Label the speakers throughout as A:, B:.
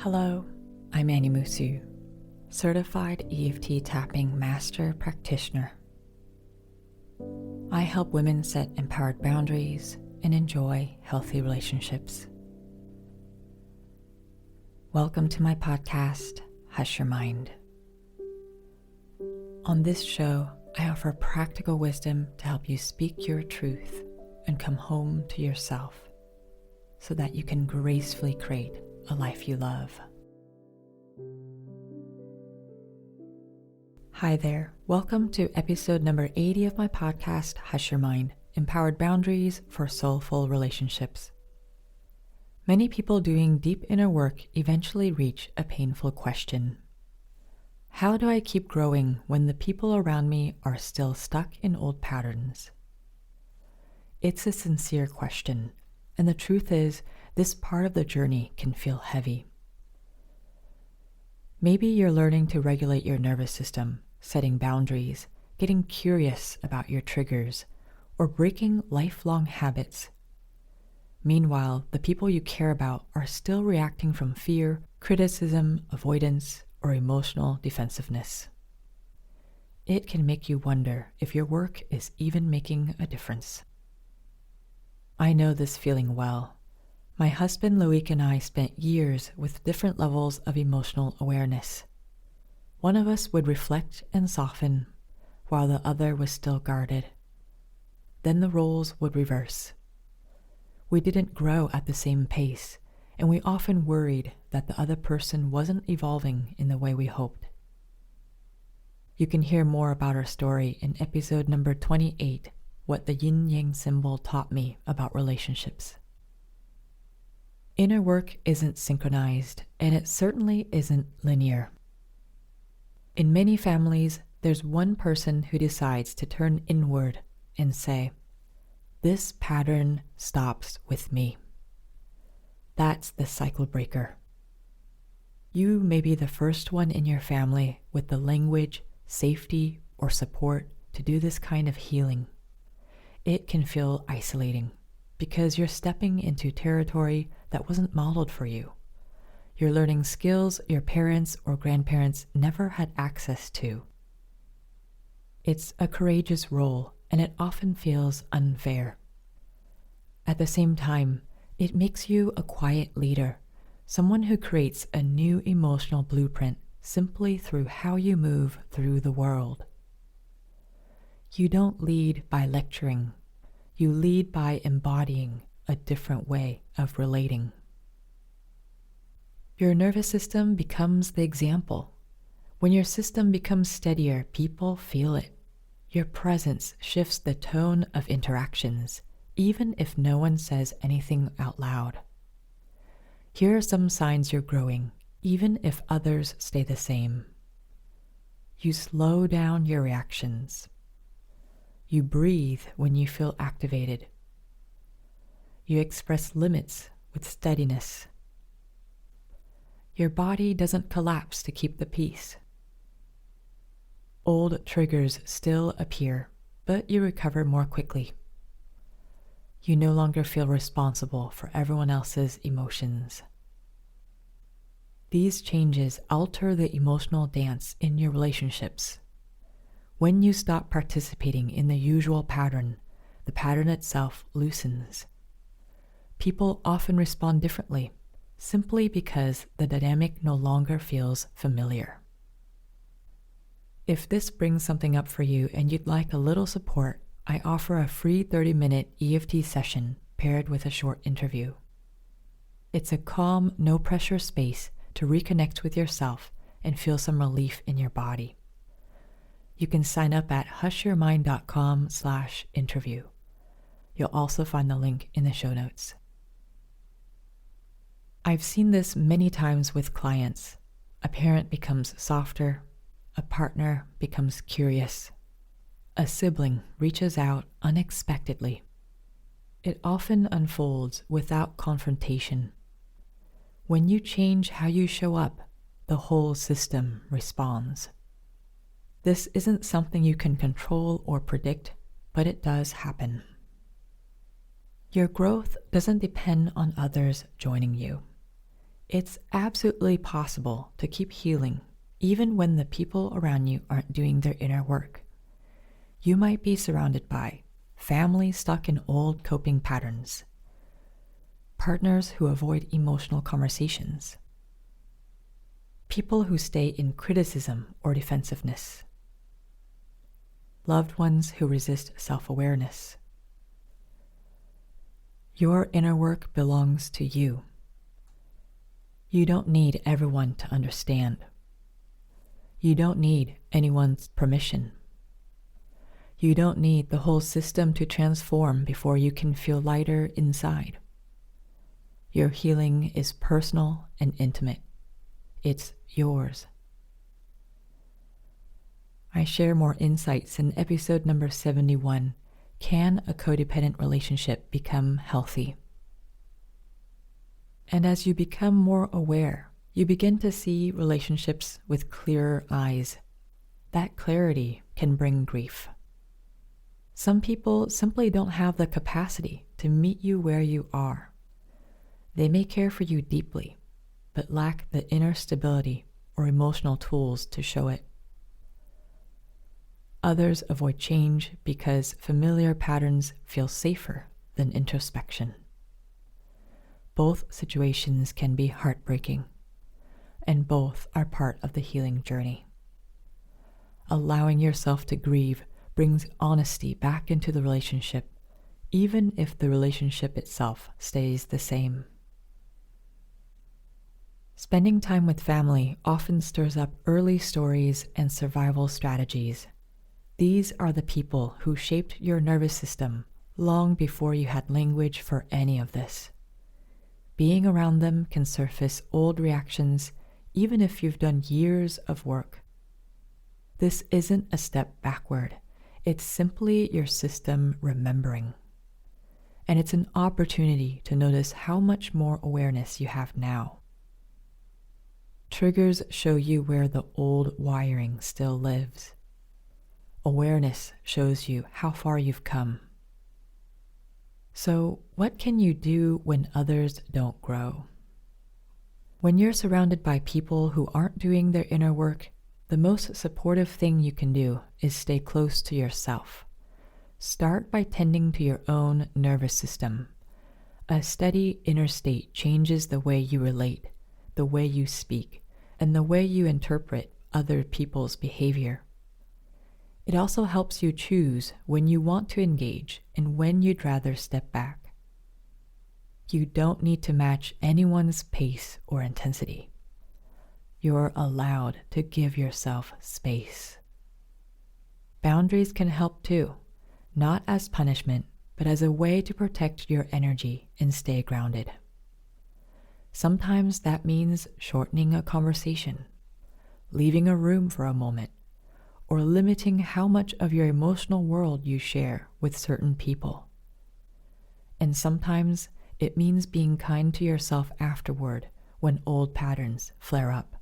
A: Hello, I'm Annie Musu, certified EFT tapping master practitioner. I help women set empowered boundaries and enjoy healthy relationships. Welcome to my podcast, Hush Your Mind. On this show, I offer practical wisdom to help you speak your truth and come home to yourself so that you can gracefully create a life you love. Hi there, welcome to episode number 80 of my podcast, Hush Your Mind, Empowered Boundaries for Soulful Relationships. Many people doing deep inner work eventually reach a painful question. How do I keep growing when the people around me are still stuck in old patterns? It's a sincere question, and the truth is, this part of the journey can feel heavy. Maybe you're learning to regulate your nervous system, setting boundaries, getting curious about your triggers, or breaking lifelong habits. Meanwhile, the people you care about are still reacting from fear, criticism, avoidance, or emotional defensiveness. It can make you wonder if your work is even making a difference. I know this feeling well. My husband Loïc and I spent years with different levels of emotional awareness. One of us would reflect and soften, while the other was still guarded. Then the roles would reverse. We didn't grow at the same pace, and we often worried that the other person wasn't evolving in the way we hoped. You can hear more about our story in episode number 28, What the Yin-Yang Symbol Taught Me About Relationships. Inner work isn't synchronized, and it certainly isn't linear. In many families, there's one person who decides to turn inward and say, "This pattern stops with me." That's the cycle breaker. You may be the first one in your family with the language, safety, or support to do this kind of healing. It can feel isolating because you're stepping into territory that wasn't modeled for you. You're learning skills your parents or grandparents never had access to. It's a courageous role, and it often feels unfair. At the same time, it makes you a quiet leader, someone who creates a new emotional blueprint simply through how you move through the world. You don't lead by lecturing. You lead by embodying a different way of relating. Your nervous system becomes the example. When your system becomes steadier, people feel it. Your presence shifts the tone of interactions, even if no one says anything out loud. Here are some signs you're growing, even if others stay the same. You slow down your reactions. You breathe when you feel activated. You express limits with steadiness. Your body doesn't collapse to keep the peace. Old triggers still appear, but you recover more quickly. You no longer feel responsible for everyone else's emotions. These changes alter the emotional dance in your relationships. When you stop participating in the usual pattern, the pattern itself loosens. People often respond differently, simply because the dynamic no longer feels familiar. If this brings something up for you and you'd like a little support, I offer a free 30-minute EFT session paired with a short interview. It's a calm, no-pressure space to reconnect with yourself and feel some relief in your body. You can sign up at hushyourmind.com/interview. You'll also find the link in the show notes. I've seen this many times with clients. A parent becomes softer, a partner becomes curious, a sibling reaches out unexpectedly. It often unfolds without confrontation. When you change how you show up, the whole system responds. This isn't something you can control or predict, but it does happen. Your growth doesn't depend on others joining you. It's absolutely possible to keep healing even when the people around you aren't doing their inner work. You might be surrounded by family stuck in old coping patterns, partners who avoid emotional conversations, people who stay in criticism or defensiveness, loved ones who resist self-awareness. Your inner work belongs to you. You don't need everyone to understand. You don't need anyone's permission. You don't need the whole system to transform before you can feel lighter inside. Your healing is personal and intimate. It's yours. I share more insights in episode number 71, Can a Codependent Relationship Become Healthy? And as you become more aware, you begin to see relationships with clearer eyes. That clarity can bring grief. Some people simply don't have the capacity to meet you where you are. They may care for you deeply, but lack the inner stability or emotional tools to show it. Others avoid change because familiar patterns feel safer than introspection. Both situations can be heartbreaking, and both are part of the healing journey. Allowing yourself to grieve brings honesty back into the relationship, even if the relationship itself stays the same. Spending time with family often stirs up early stories and survival strategies. These are the people who shaped your nervous system long before you had language for any of this. Being around them can surface old reactions even if you've done years of work. This isn't a step backward. It's simply your system remembering. And it's an opportunity to notice how much more awareness you have now. Triggers show you where the old wiring still lives. Awareness shows you how far you've come. So, what can you do when others don't grow? When you're surrounded by people who aren't doing their inner work, the most supportive thing you can do is stay close to yourself. Start by tending to your own nervous system. A steady inner state changes the way you relate, the way you speak, and the way you interpret other people's behavior. It also helps you choose when you want to engage and when you'd rather step back. You don't need to match anyone's pace or intensity. You're allowed to give yourself space. Boundaries can help too, not as punishment, but as a way to protect your energy and stay grounded. Sometimes that means shortening a conversation, leaving a room for a moment, or limiting how much of your emotional world you share with certain people. And sometimes it means being kind to yourself afterward when old patterns flare up.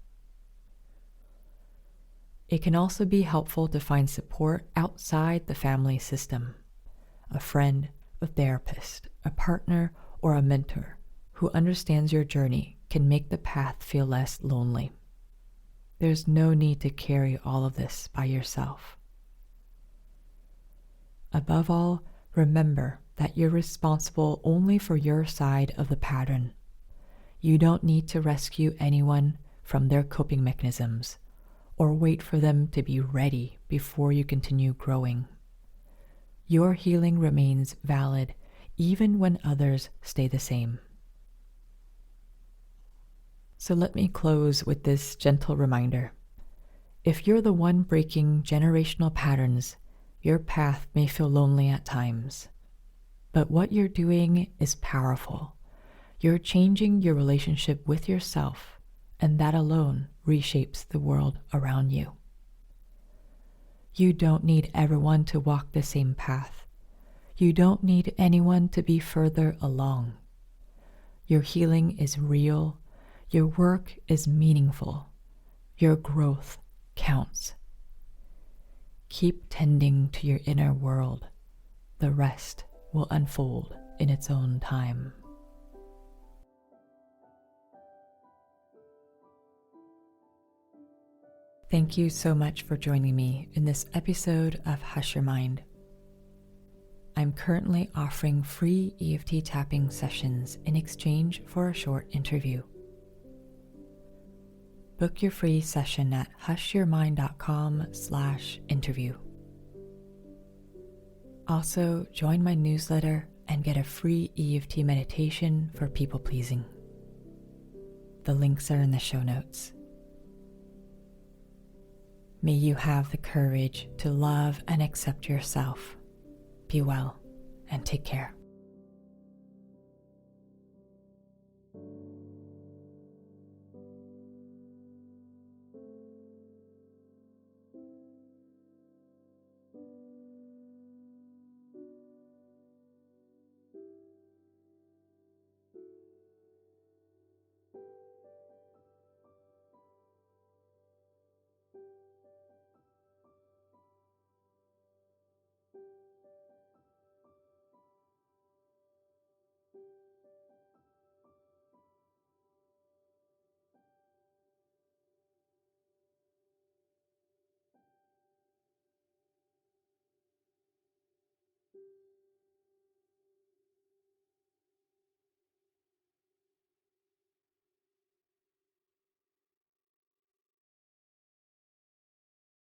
A: It can also be helpful to find support outside the family system. A friend, a therapist, a partner, or a mentor who understands your journey can make the path feel less lonely. There's no need to carry all of this by yourself. Above all, remember that you're responsible only for your side of the pattern. You don't need to rescue anyone from their coping mechanisms or wait for them to be ready before you continue growing. Your healing remains valid even when others stay the same. So let me close with this gentle reminder. If you're the one breaking generational patterns, your path may feel lonely at times. But what you're doing is powerful. You're changing your relationship with yourself, and that alone reshapes the world around you. You don't need everyone to walk the same path. You don't need anyone to be further along. Your healing is real. Your work is meaningful. Your growth counts. Keep tending to your inner world. The rest will unfold in its own time. Thank you so much for joining me in this episode of Hush Your Mind. I'm currently offering free EFT tapping sessions in exchange for a short interview. Book your free session at hushyourmind.com/interview. Also, join my newsletter and get a free EFT meditation for people pleasing. The links are in the show notes. May you have the courage to love and accept yourself. Be well and take care.